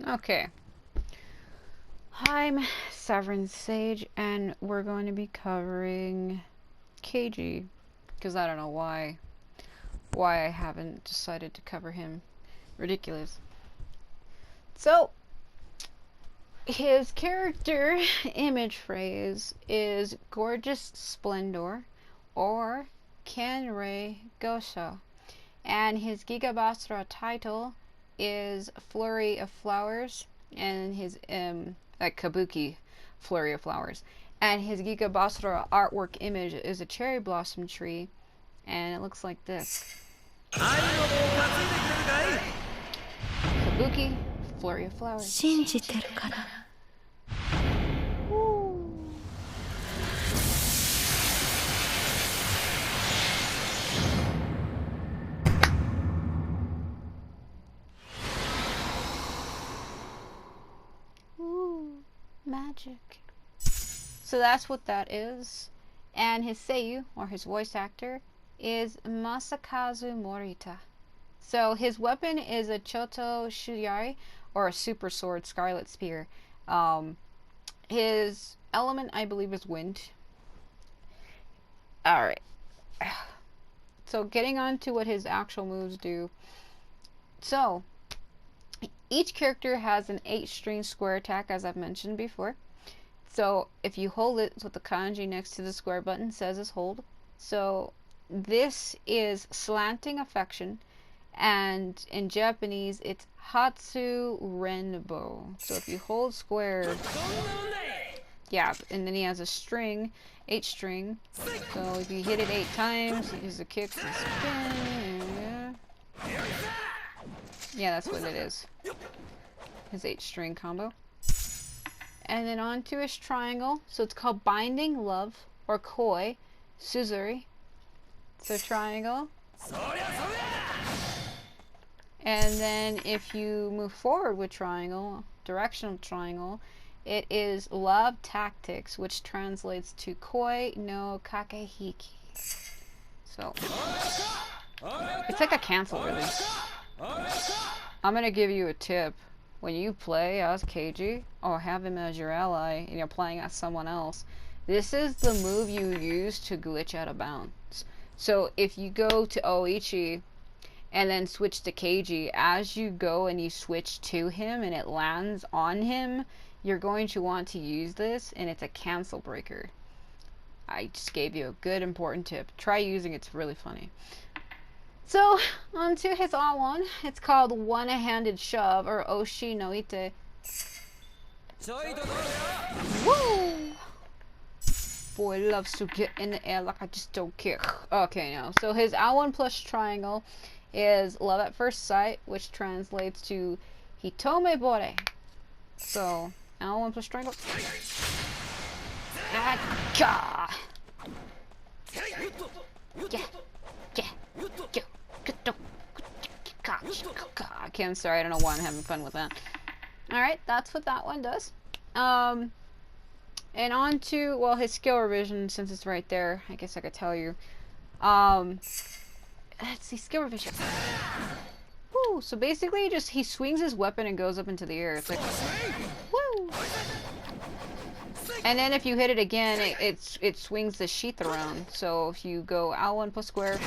Okay. I'm Severin Sage, and we're going to be covering Keiji, because I don't know why I haven't decided to cover him. Ridiculous. So, his character image phrase is Gorgeous Splendour, or Kenrei Gousou, and his Giga BASARA title is Flurry of Flowers, and his Kabuki, Flurry of Flowers, and his Giga BASARA artwork image is a cherry blossom tree, and it looks like this. Kabuki, Flurry of Flowers. Magic. So that's what that is. And his Seiyuu, or his voice actor, is Masakazu Morita. So his weapon is a Choutou-Shuyari, or a super sword, Scarlet spear. His element, I believe, is wind. Alright. So getting on to what his actual moves do. So, each character has an 8-string square attack, as I've mentioned before. So if you hold it, what the kanji next to the square button says is hold. So this is slanting affection, and in Japanese it's Hasu Renbo. So if you hold square, yeah, and then he has a string, 8-string. So if you hit it 8 times, he uses a kick and spin. Yeah, that's what it is. His 8-string combo. And then on to his triangle. So it's called Binding Love, or Koi Tsuzuri. So triangle. And then if you move forward with triangle, directional triangle, it is Love Tactics, which translates to Koi No Kakehiki. So it's like a cancel, really. I'm gonna give you a tip. When you play as Keiji, or have him as your ally, and you're playing as someone else, this is the move you use to glitch out of bounds. So if you go to Oichi, and then switch to Keiji, as you go and you switch to him, and it lands on him, you're going to want to use this, and it's a cancel breaker. I just gave you a good important tip. Try using it, it's really funny. So, on to his R1. It's called One-Handed Shove, or Oshi no Itte. Woo! Boy loves to get in the air like I just don't care. Okay, now, so his R1 plus triangle is Love at First Sight, which translates to Hitomebore. So, R1 plus triangle. Yeah. Okay, I'm sorry, I don't know why I'm having fun with that. Alright, that's what that one does. And on to, well, his skill revision, since it's right there, I guess I could tell you. Let's see, skill revision. Woo! So basically, he swings his weapon and goes up into the air. It's like, woo! And then if you hit it again, it swings the sheath around. So if you go L1 plus square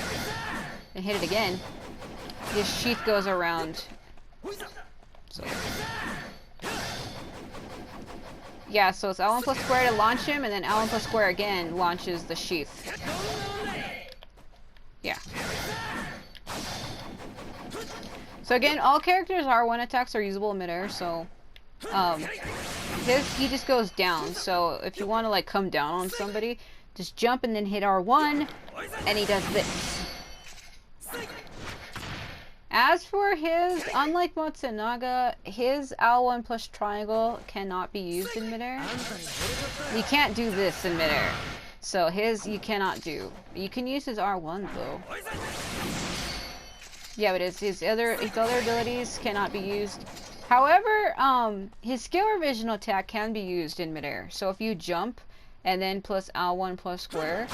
and hit it again, this sheath goes around. So yeah, so it's L1 plus square to launch him, and then L1 plus square again launches the sheath. Yeah. So again, all characters' R1 attacks are usable in midair, so he just goes down. So if you want to like come down on somebody, just jump and then hit R1, and he does this. As for his, unlike Matsunaga, his L1 plus triangle cannot be used in midair. You can't do this in midair. So his you cannot do. You can use his R1 though. Yeah, but his other abilities cannot be used. However, his skill revision attack can be used in midair. So if you jump and then plus L1 plus square,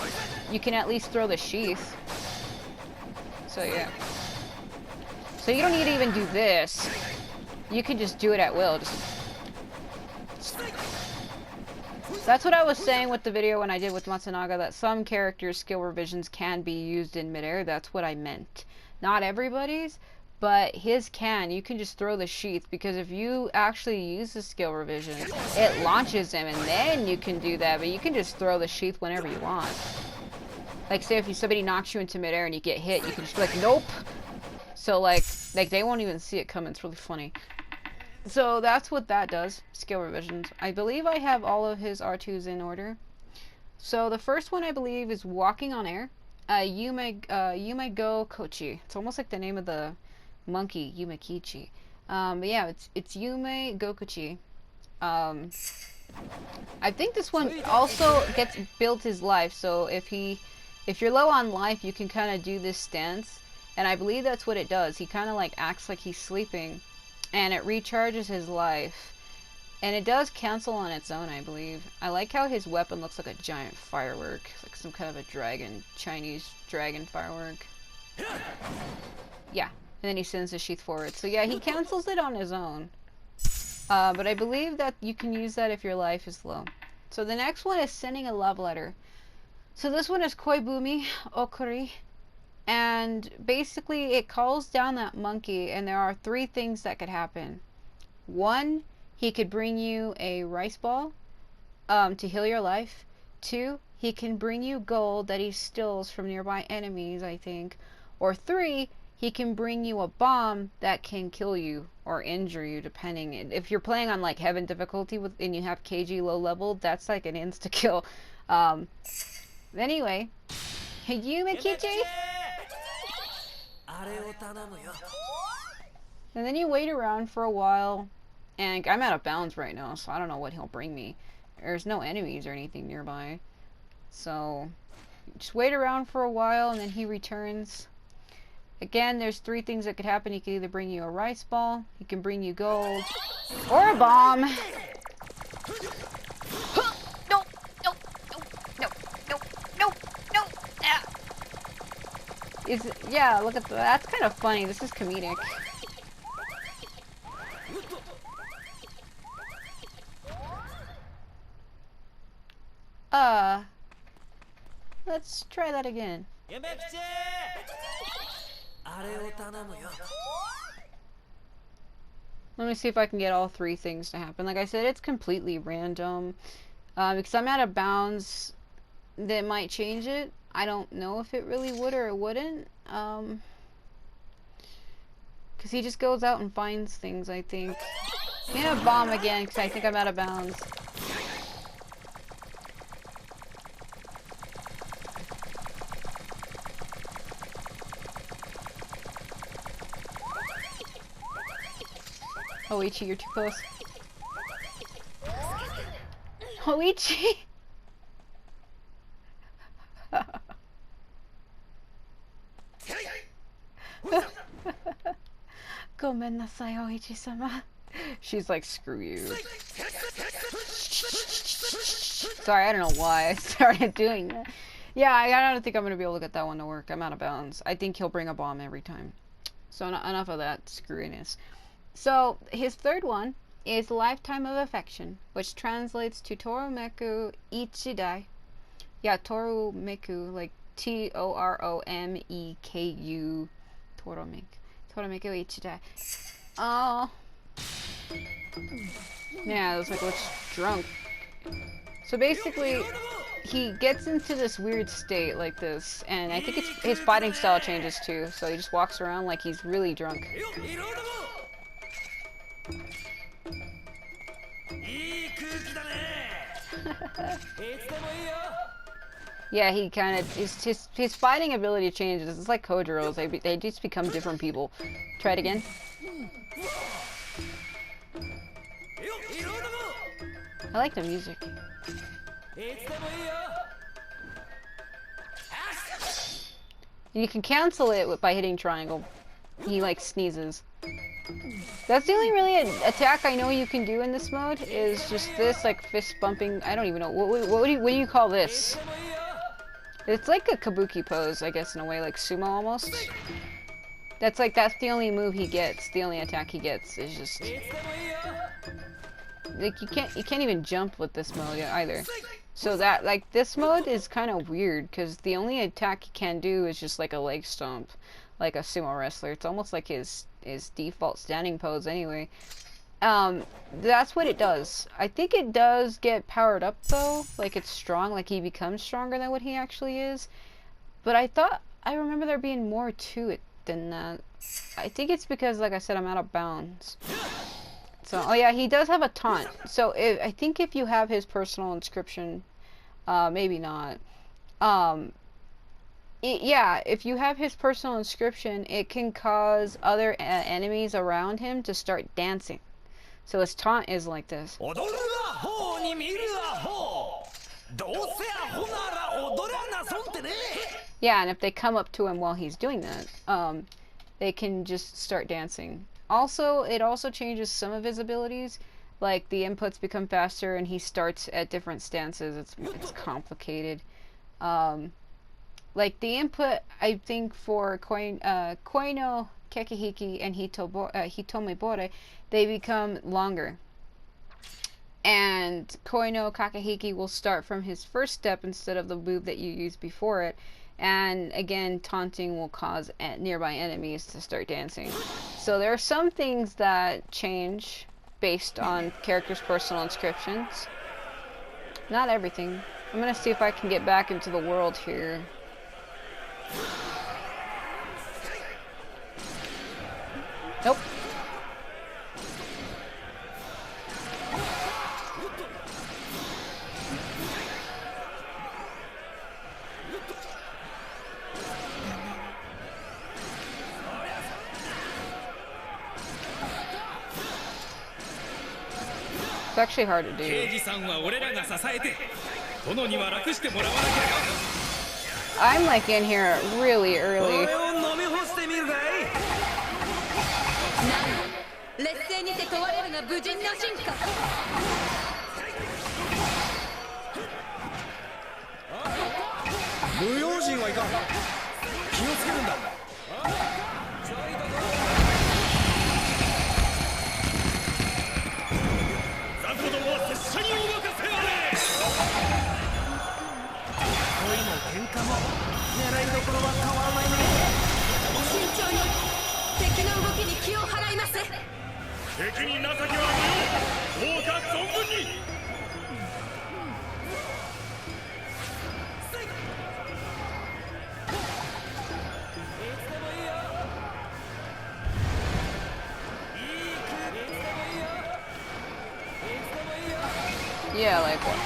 you can at least throw the sheath. So yeah. So you don't need to even do this. you can just do it at will. That's what I was saying with the video when I did with Matsunaga, that some characters' skill revisions can be used in midair. That's what I meant. Not everybody's, but his can. You can just throw the sheath, because if you actually use the skill revision, it launches him, and then you can do that, but you can just throw the sheath whenever you want. Like, say if somebody knocks you into midair and you get hit, you can just be like, nope! So, like they won't even see it coming. It's really funny. So that's what that does, skill revisions. I believe I have all of his R2s in order. So the first one I believe is Walking on Air. Yumegokochi. It's almost like the name of the monkey, Yumekichi. But yeah, it's Yumegokochi. I think this one also gets built his life. So if you're low on life, you can kind of do this stance, and I believe that's what it does. He kind of like acts like he's sleeping, and it recharges his life, and it does cancel on its own, I believe. I like how his weapon looks like a giant firework. It's like some kind of a dragon, Chinese dragon firework. Yeah, and then he sends the sheath forward. So yeah, he cancels it on his own. But I believe that you can use that if your life is low. So the next one is Sending a Love Letter. So this one is Koibumi, Okuri. And basically it calls down that monkey, and there are 3 things that could happen. 1, he could bring you a rice ball to heal your life. 2, he can bring you gold that he steals from nearby enemies, I think. Or 3, he can bring you a bomb that can kill you or injure you, depending. If you're playing on like heaven difficulty and you have Keiji low level, that's like an insta kill. Anyway, Yumekichi. And then you wait around for a while, and I'm out of bounds right now, so I don't know what he'll bring me. There's no enemies or anything nearby, so just wait around for a while, and then he returns. Again, there's 3 things that could happen. He can either bring you a rice ball, he can bring you gold, or a bomb. No, no, no, no, no, no. Yeah, look at that. That's kind of funny. This is comedic. Let's try that again. Let me see if I can get all 3 things to happen. Like I said, it's completely random. Because I'm out of bounds, that might change it. I don't know if it really would or it wouldn't. Because he just goes out and finds things, I think. I'm gonna bomb again because I think I'm out of bounds. Oh, Ichi, you're too close. Oh, Ichi! Gomen nasai, Oichi-sama. She's like, screw you. Sorry, I don't know why I started doing that. Yeah, I don't think I'm going to be able to get that one to work. I'm out of bounds. I think he'll bring a bomb every time. So enough of that screwiness. So his third one is Lifetime of Affection, which translates to Toromeku Ichidai. Yeah, Toromeku, like Toromeku. Toromeku Ichidai. Oh. Yeah, it was like, looks drunk. So basically, he gets into this weird state like this, and I think his fighting style changes too, so he just walks around like he's really drunk. Yeah, he kind of his fighting ability changes. It's like Kojiro's. They just become different people. Try it again. I like the music. You can cancel it by hitting triangle. He like sneezes. That's the only really attack I know you can do in this mode, is just this, like, fist bumping. I don't even know. What do you call this? It's like a kabuki pose, I guess, in a way, like sumo almost. That's like, that's the only move he gets. The only attack he gets is just like you can't even jump with this mode either. So that, like, this mode is kind of weird because the only attack he can do is just like a leg stomp, like a sumo wrestler. It's almost like his default standing pose anyway. That's what it does. I think it does get powered up though, like it's strong, like he becomes stronger than what he actually is. But I remember there being more to it than that. I think it's because, like I said, I'm out of bounds. So, oh yeah, he does have a taunt. So I think if you have his personal inscription, maybe not. Yeah, if you have his personal inscription, it can cause other enemies around him to start dancing. So his taunt is like this. Yeah, and if they come up to him while he's doing that, they can just start dancing. Also, it also changes some of his abilities. Like, the inputs become faster and he starts at different stances. It's complicated. Like, the input, I think, for Koi No Kakehiki and Hitomebore, they become longer. And Koi No Kakehiki will start from his first step instead of the move that you used before it. And again, taunting will cause nearby enemies to start dancing. So there are some things that change based on characters' personal inscriptions. Not everything. I'm gonna see if I can get back into the world here. Nope. It's actually hard to do. I'm like in here really early. Yeah, like what?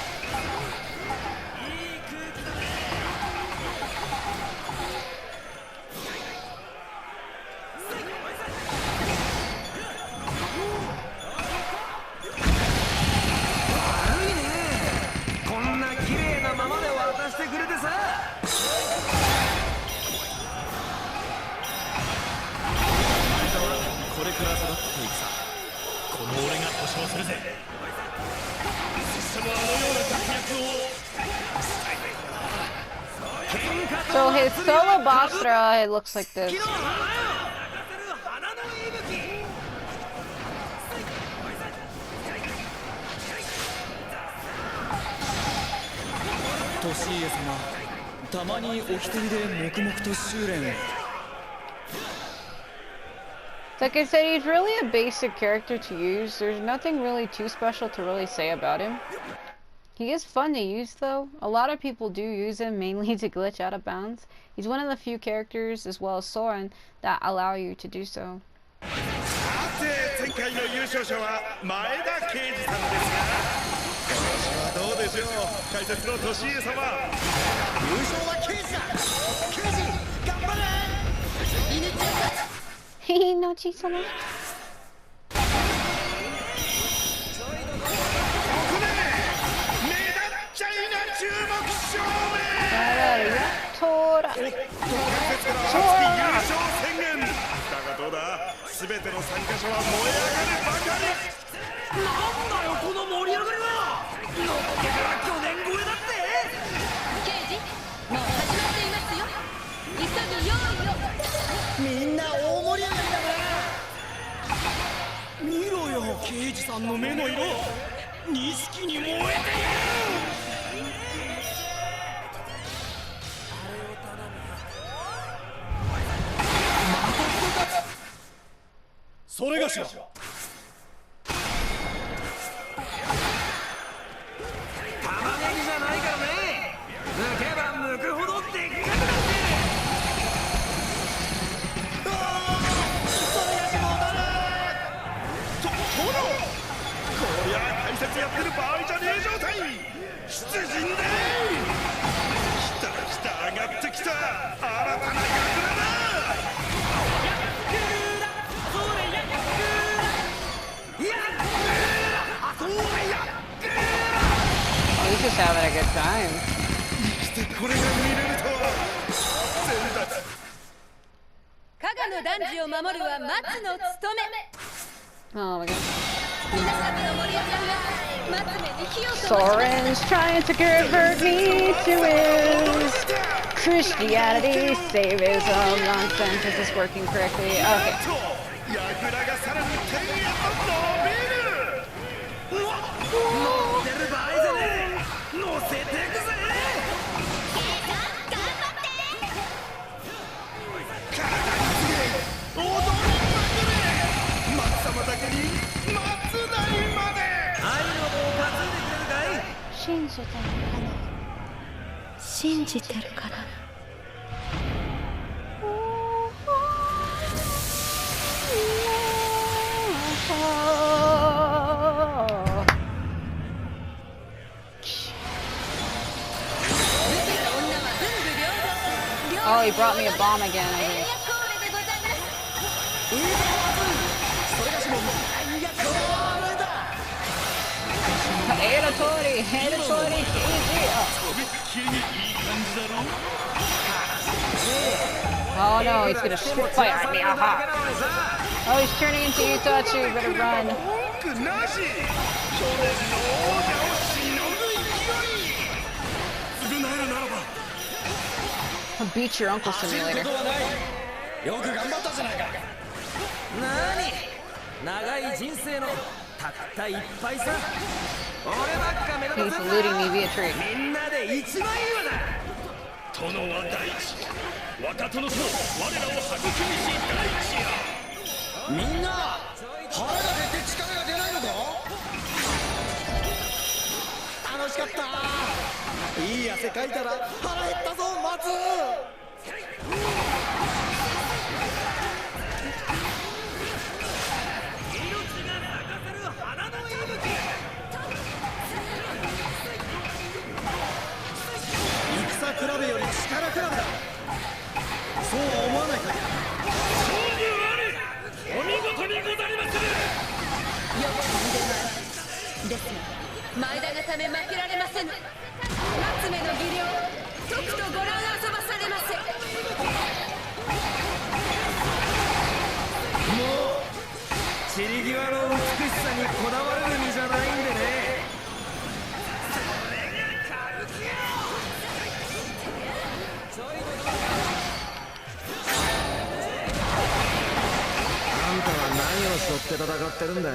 So his solo Basra, it looks like this. Like I said, he's really a basic character to use. There's nothing really too special to really say about him. He is fun to use though. A lot of people do use him mainly to glitch out of bounds. He's one of the few characters, as well as Soren, that allow you to do so. Inochi-sama. 刑事さんの目の色錦に燃えている。それがしは玉ねぎじゃないからね。抜けば抜くほどでっかくなっている。こりゃ解説やってる場合じゃねえ状態。出陣だ。来た来た、上がってきた。新たな役だ。He's just having a good time. 生きてこれが見れるとは。加賀の男児を守るは松の務め。 Oh my god. 稲作の森ちゃんが松目に火を灯 Soren's trying to convert me to his Christianity. Save his nonsense. Is this working correctly? Okay. 櫓がさらに天へと伸びる。乗ってる場合じゃねえ。乗せていくぜ。体につけ踊りまくれ。松様だけに松代まで。愛の棒を担いでくれるかい。信じてるかな。信じてるかな。Oh, he brought me a bomb again, I think. Heitori, Keiji. Oh no, he's gonna fire at me. Aha. Oh, he's turning into Itachi. Better run. I'll beat your uncle simulator. よく頑張ったじゃないか。なに、長い人生のたった一杯さ。俺ばっか目立たせんな。 He's eluding me via tree. みんなで一枚岩だ。殿は大地。若殿と我らを育みし大地や。みんな腹が出て力が出ないのか。楽しかった。いい汗かいたら腹減ったぞ松。戦比べより力比べだ。そうは思わないか。勝負あり。お見事にござりまする。よく見てないですが前田がため負けられませぬ。松目の技量とくとご覧遊ばされませ。もう散り際の美しさにこだわる身じゃないんでね。あんたは何を背負って戦ってるんだい。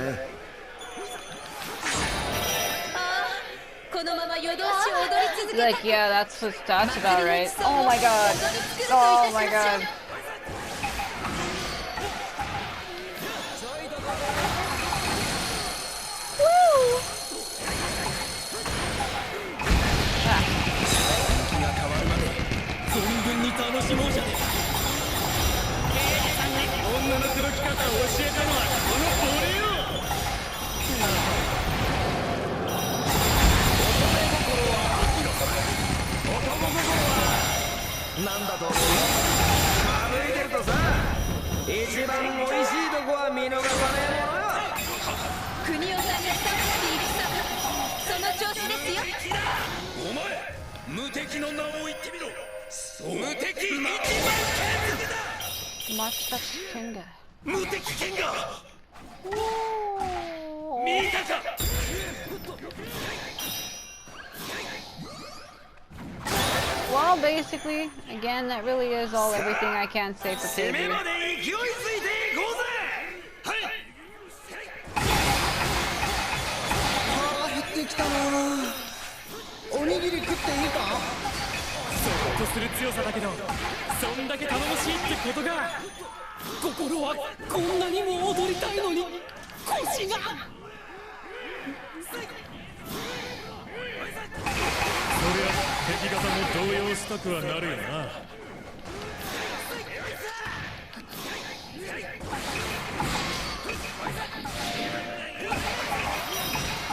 このまま夜通し踊り続けた。 Like, yeah, that's about right. Oh my god. Oh my god. Woo! Ah. 気が変わるまで存分に楽しもうじゃねえか。刑事さんに女の口説き方を教えたのはこの俺よ。なんだと思う。省いてるとさ、一番美味しいとこは見逃さねえものよ。国を探したって戦、その調子ですよ。お前、無敵の名を言ってみろ。無敵一番剣だ。Masakazu Tenka. 無敵剣が。見たか。Well, basically, again, that really is everything I can say for Keiji. 攻めまで勢いついていこうぜ。はい。ってきたな。おにぎり食っていいか？ゾッとする強さだけど、そんだけ頼もしいってことが。心はこんなにも踊りたいのに腰が。そりゃ敵方も動揺したくはなるよな。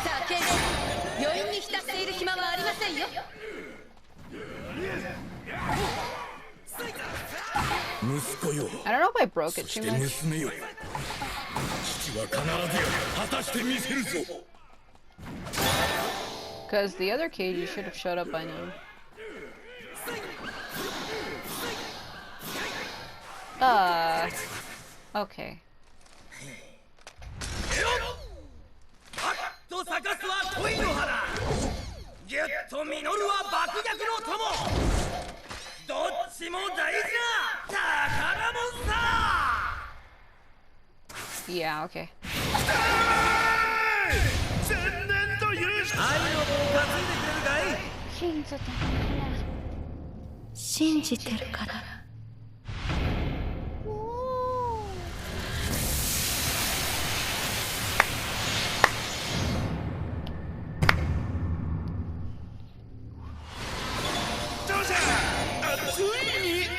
さあケイゴ、余韻に浸っている暇はありませんよ。息子よ。 I don't know if I broke it そ too して much. 娘よ。父は必ずや果たしてみせるぞ。 Because the other Keiji should have showed up by now. Okay. と咲かすは恋の花。ギュッと実るは爆逆の友。どっちも大事な宝物さ。 Yeah, okay. 全年度優勝。愛の棒を担いでくれるかい？信じてるから。ついに現る。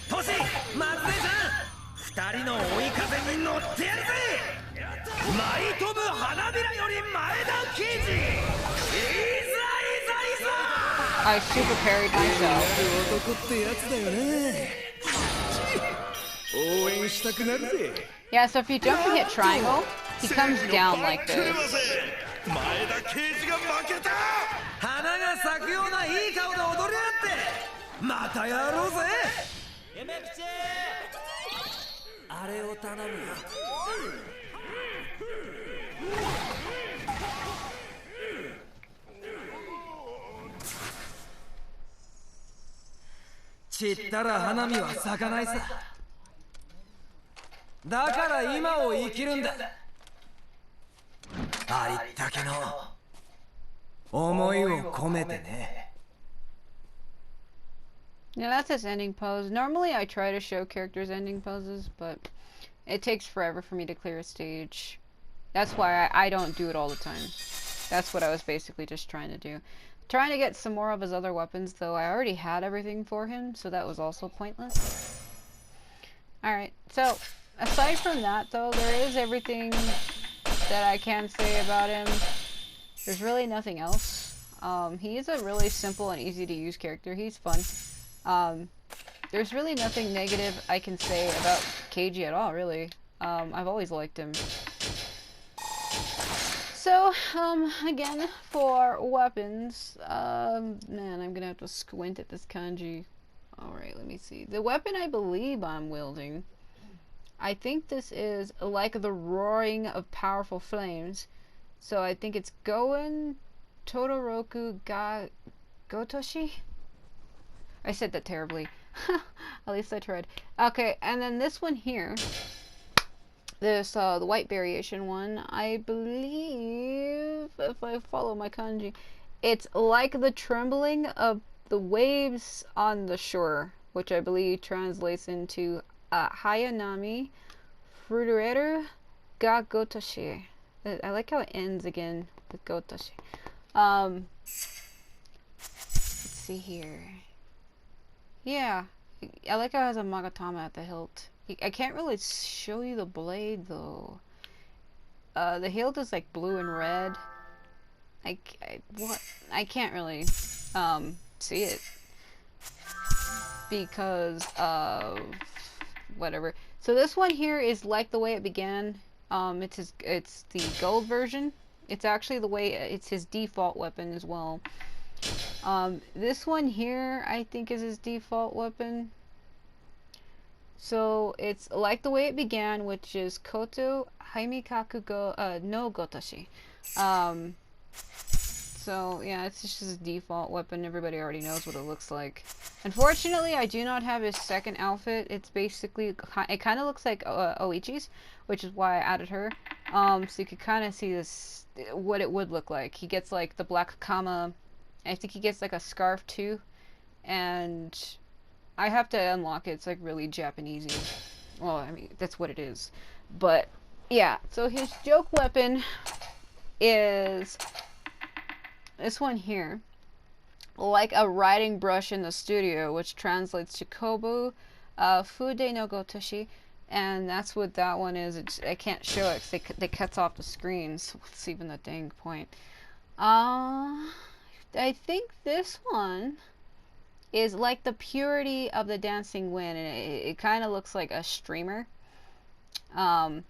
トシ、松江さん、二人の追い風に乗ってやるぜ。舞い飛ぶ花びらより前田慶次。いざ。 I super parried myself. 男ってやつだよね。応援したくなるぜ。 Yeah, so if you jump and hit triangle, he comes down like this. 前田慶次が負けた。花が咲くようないい顔で踊りやがって。またやろうぜ。あれを頼むよ。散ったら花見は咲かないさ。だから今を生きるんだ。ありったけの思いを込めてね。 Yeah, that's his ending pose. Normally I try to show characters' ending poses, but it takes forever for me to clear a stage. That's why I don't do it all the time. That's what I was basically just trying to do. Trying to get some more of his other weapons, though I already had everything for him, so that was also pointless. Alright, so aside from that, though, there is everything that I can say about him. There's really nothing else. He is a really simple and easy to use character. He's fun. There's really nothing negative I can say about Keiji at all, really. I've always liked him. So, again, for weapons, man, I'm gonna have to squint at this kanji. Alright, let me see. The weapon I believe I'm wielding, I think this is like the roaring of powerful flames. So I think it's Goen Todoroku Gotoshi? I said that terribly. At least I tried. Okay, and then this one here, this the white variation one, I believe, if I follow my kanji, it's like the trembling of the waves on the shore, which I believe translates into Hayanami Furueru ga Gotoshi. I like how it ends again with Gotoshi. Let's see here. Yeah, I like how it has a Magatama at the hilt. I can't really show you the blade though. The hilt is like blue and red. I can't really see it because of whatever. So this one here is like the way it began. It's the gold version. It's actually the way it's his default weapon as well. This one here I think is his default weapon. So it's like the way it began, which is Koto Haimikaku no Gotoshi. So yeah, it's just his default weapon. Everybody already knows what it looks like. Unfortunately, I do not have his second outfit. It's basically, it kind of looks like Oichi's, which is why I added her. So you can kind of see this, what it would look like. He gets like the black kama. I think he gets like a scarf too. And I have to unlock it. It's like really Japanesey. Well, I mean, that's what it is. But yeah, so his joke weapon is this one here. Like a writing brush in the studio, which translates to Kobu Fude no Gotoshi. And that's what that one is. I can't show it because they cuts off the screen. So what's even the dang point? I think this one is like the purity of the dancing wind, and it kind of looks like a streamer. Though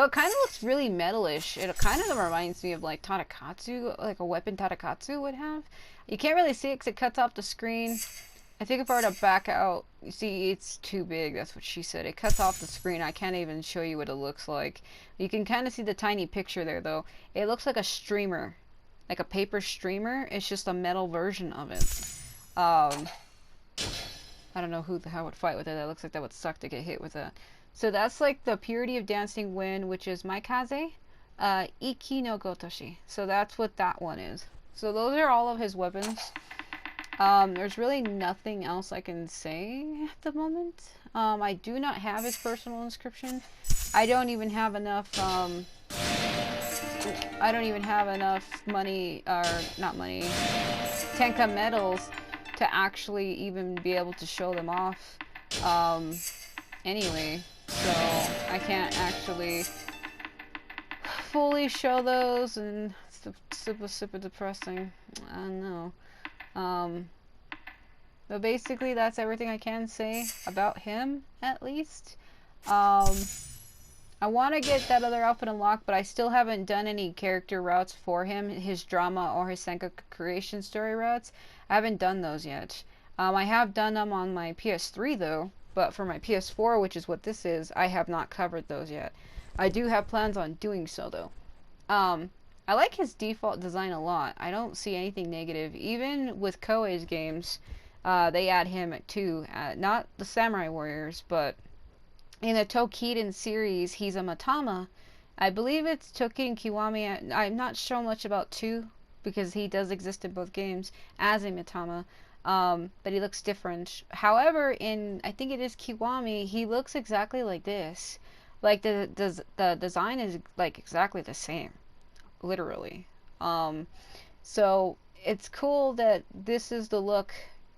it kind of looks really metalish. It kind of reminds me of like Tatakatsu, like a weapon Tatakatsu would have. You can't really see it because it cuts off the screen. I think if I were to back out, you see it's too big, that's what she said. It cuts off the screen. I can't even show you what it looks like. You can kind of see the tiny picture there though. It looks like a streamer, like a paper streamer. It's just a metal version of it. I don't know how would fight with it. That looks like that would suck to get hit with that. So that's like the purity of dancing wind, which is Maikaze, Iki no Gotoshi. So that's what that one is. So those are all of his weapons. There's really nothing else I can say at the moment. I do not have his personal inscription. I don't even have enough, money, or not money, Tenka medals to actually even be able to show them off. Anyway, so I can't actually fully show those, and it's super depressing. I don't know. But basically that's everything I can say about him, at least. I want to get that other outfit unlocked, but I still haven't done any character routes for him, his drama or his Sengoku creation story routes. I haven't done those yet. I have done them on my PS3 though, but for my PS4, which is what this is, I have not covered those yet. I do have plans on doing so though. I like his default design a lot. I don't see anything negative. Even with Koei's games, they add him too. Not the Samurai Warriors, but in the Tokiden series, he's a Matama. I believe it's Tokiden Kiwami. I'm not sure much about 2, because he does exist in both games as a Matama. But he looks different. However, I think it is Kiwami, he looks exactly like this. Like the design is like exactly the same. Literally. So it's cool that this is the look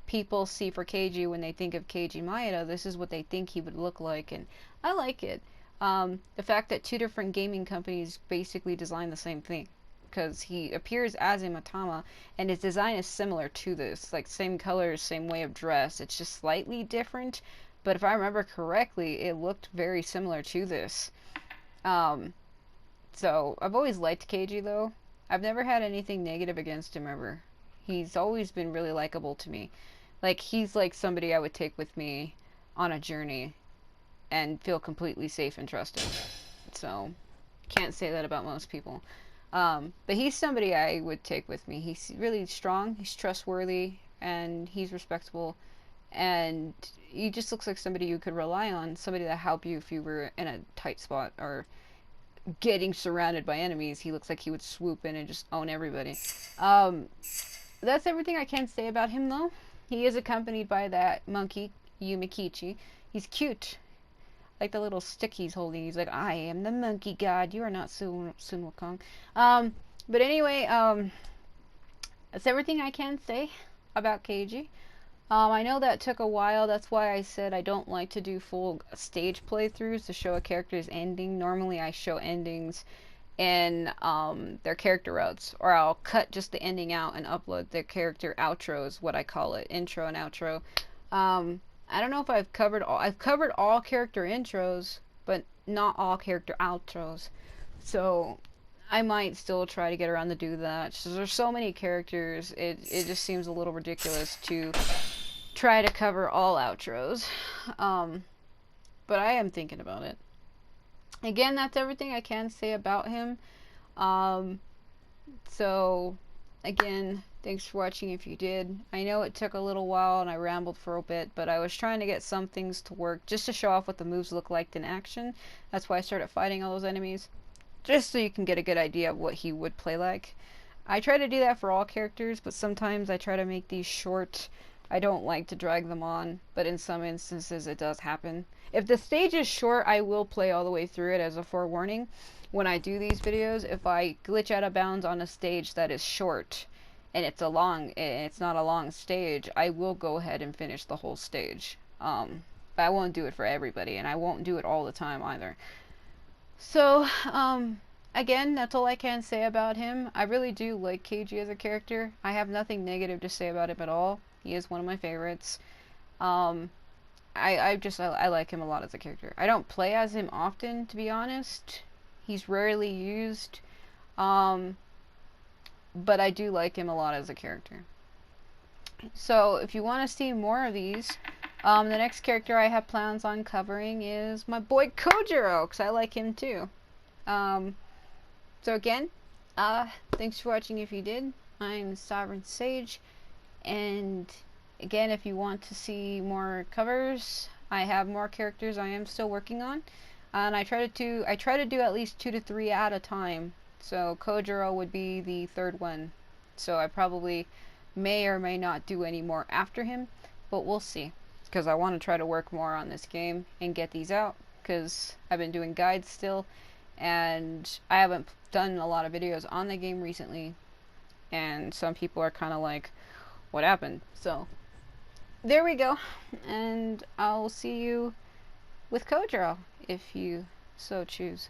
people see for Keiji when they think of Keiji Maeda. This is what they think he would look like, and I like it. The fact that 2 different gaming companies basically design the same thing, because he appears as a Matama and his design is similar to this, like same colors, same way of dress. It's just slightly different, but if I remember correctly, it looked very similar to this. So, I've always liked Keiji, though. I've never had anything negative against him, ever. He's always been really likable to me. Like, he's like somebody I would take with me on a journey and feel completely safe and trusted. So, can't say that about most people. But he's somebody I would take with me. He's really strong, he's trustworthy, and he's respectable. And he just looks like somebody you could rely on. Somebody that help you if you were in a tight spot or getting surrounded by enemies. He looks like he would swoop in and just own everybody. That's everything I can say about him though. He is accompanied by that monkey, Yumegokochi. He's cute. Like the little stick he's holding. He's like, I am the monkey god. You are not Sun Wukong. But anyway, that's everything I can say about Keiji. I know that took a while. That's why I said I don't like to do full stage playthroughs to show a character's ending. Normally I show endings in their character routes, or I'll cut just the ending out and upload their character outros, what I call it, intro and outro. I don't know if I've covered all character intros, but not all character outros. So I might still try to get around to do that. So there's so many characters, it just seems a little ridiculous to try to cover all outros. But I am thinking about it. Again, that's everything I can say about him. So, again, thanks for watching if you did. I know it took a little while and I rambled for a bit, but I was trying to get some things to work just to show off what the moves look like in action. That's why I started fighting all those enemies. just so you can get a good idea of what he would play like. I try to do that for all characters, but sometimes I try to make these short. I don't like to drag them on, but in some instances it does happen. If the stage is short, I will play all the way through it as a forewarning. When I do these videos, if I glitch out of bounds on a stage that is short, and it's not a long stage, I will go ahead and finish the whole stage. But I won't do it for everybody, and I won't do it all the time either. So, again, that's all I can say about him. I really do like Keiji as a character. I have nothing negative to say about him at all. He is one of my favorites. I like him a lot as a character. I don't play as him often, to be honest. He's rarely used. But I do like him a lot as a character. So, if you want to see more of these, the next character I have plans on covering is my boy Kojiro, because I like him too. So again, thanks for watching if you did. I'm Sovereign Sage, and again, if you want to see more covers, I have more characters I am still working on, and I try to do at least 2 to 3 at a time. So Kojiro would be the third one. So I probably may or may not do any more after him, but we'll see. Because I want to try to work more on this game and get these out, because I've been doing guides still, and I haven't done a lot of videos on the game recently, and some people are kind of like, what happened? So there we go, and I'll see you with Kojiro if you so choose.